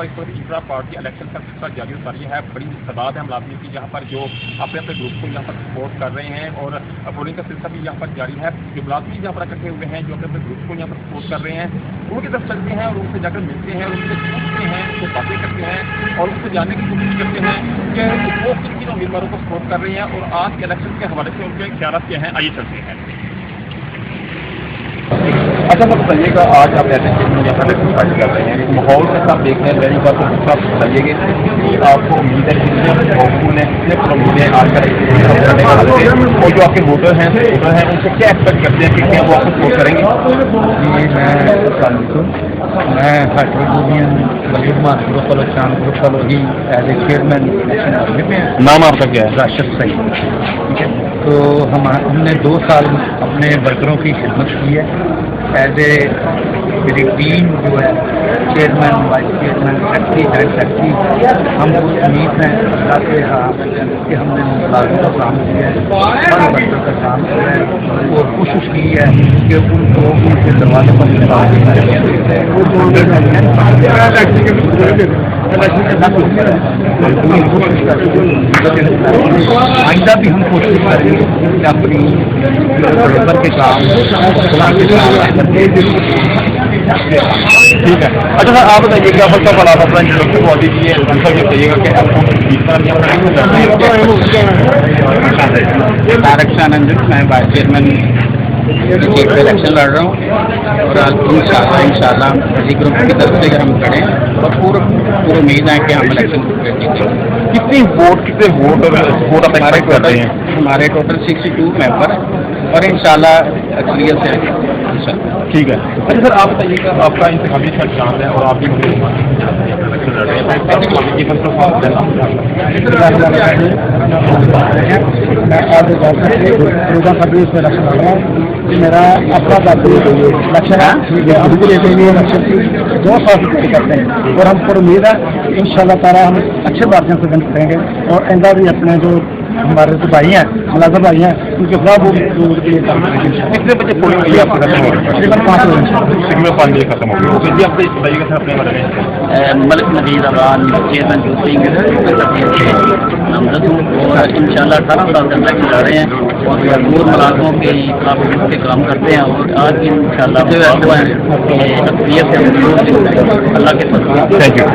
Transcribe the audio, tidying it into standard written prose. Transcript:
पर इस वक्त इंट्रा पार्टी इलेक्शन का सिलसिला जारी और जारी है। बड़ी तादाद है मुलाजिम की यहाँ पर जो अपने अपने ग्रुप को यहाँ पर सपोर्ट कर रहे हैं और वोटिंग का सिलसिला भी यहाँ पर जारी है। जो मुलाजिम यहाँ पर इकट्ठे हुए हैं जो अपने अपने ग्रुप को यहाँ पर सपोर्ट कर रहे हैं उनकी तरफ चलते हैं और उनसे जाकर मिलते हैं, उनसे पूछते हैं, उनसे बातें करते हैं और उनसे जानने की कोशिश करते हैं कि वो किन किन उम्मीदवारों को सपोर्ट कर रहे हैं और आज के इलेक्शन के हवाले से उनके ख्याल क्या हैं। आइए चलते हैं। अच्छा सर बताइएगा, आज आप ऐसे यहाँ पर इलेक्शन कर रहे हैं, माहौल कैसा आप देख रहे हैं? पहली बात तो दूसरा आप बताइएगा कि आपको उम्मीद है कितने उम्मीदें आज का करने वाले थे और जो आपके वोटर हैं उनसे क्या एक्सपेक्ट करते हैं कि क्या वो आपको सपोर्ट करेंगे? मैं हाइड्रो यूनियन वलीद ग्रुप वालों शान ग्रुप वालों ही एज ए चेयरमैन इलेक्शन में। नाम आपका क्या है? राशिद सईद। ठीक है, तो हमने 2 साल अपने वर्करों की खिदमत की है एज ए मेरी टीम जो है chairman, vice chairman, secretary, head secretary, हम उम्मीद हैं अल्लाह से कि हमने मुलाजिम का काम किया है, हर वर्कर का काम किया है और कोशिश की है कि उनको उनके दरवाजे पर आइंदा भी हम कोशिश करेंगे कि अपनी लेबर के काम ठीक है। अच्छा सर आप बताइए क्या फल का फल आप अपना इंट्रोडक्शन बॉडी की है उनका ये बताइएगा कि आपको मैं वाइस चेयरमैन इलेक्शन लड़ रहा हूँ और इंशाल्लाह किसी ग्रुप की तरफ से हम खड़े हैं और पूरी उम्मीद है कि हम इलेक्शन कितने वोट आप एक्सपेक्ट कर रहे हैं? हमारे टोटल 62 मेंबर और इंशाल्लाह अक्सरियत से। ठीक है। अच्छा सर आप बताइएगा, आपका इंतखाबी खर्च चांद है और आप भी मेरा अपना लक्ष्य है अभी लेते हुए इलेक्शन की 2 साल से करते हैं और हम पर उम्मीद है इंशाल्लाह ताला हम अच्छे मार्जिन से विन करेंगे और आइंदा भी अपने जो हमारे जो भाई हैं मुलाजिम भाई हैं उनके खिलाफ वो कितने बजे पोलिंग हुई आपके तकरीबन 5 बजे खत्म हो गई? जी आप बताइएगा सर अपने बारे में। मलिक नज़ीर अवान चेयरमैन नामजद हूँ और इंशाल्लाह 18 साल तक लड़ रहे हैं और मजबूर मुलाजिमों के काफ़ी के काम करते हैं और आज भी इंशाल्लाह अक्सरियत से अल्लाह के। Thank you.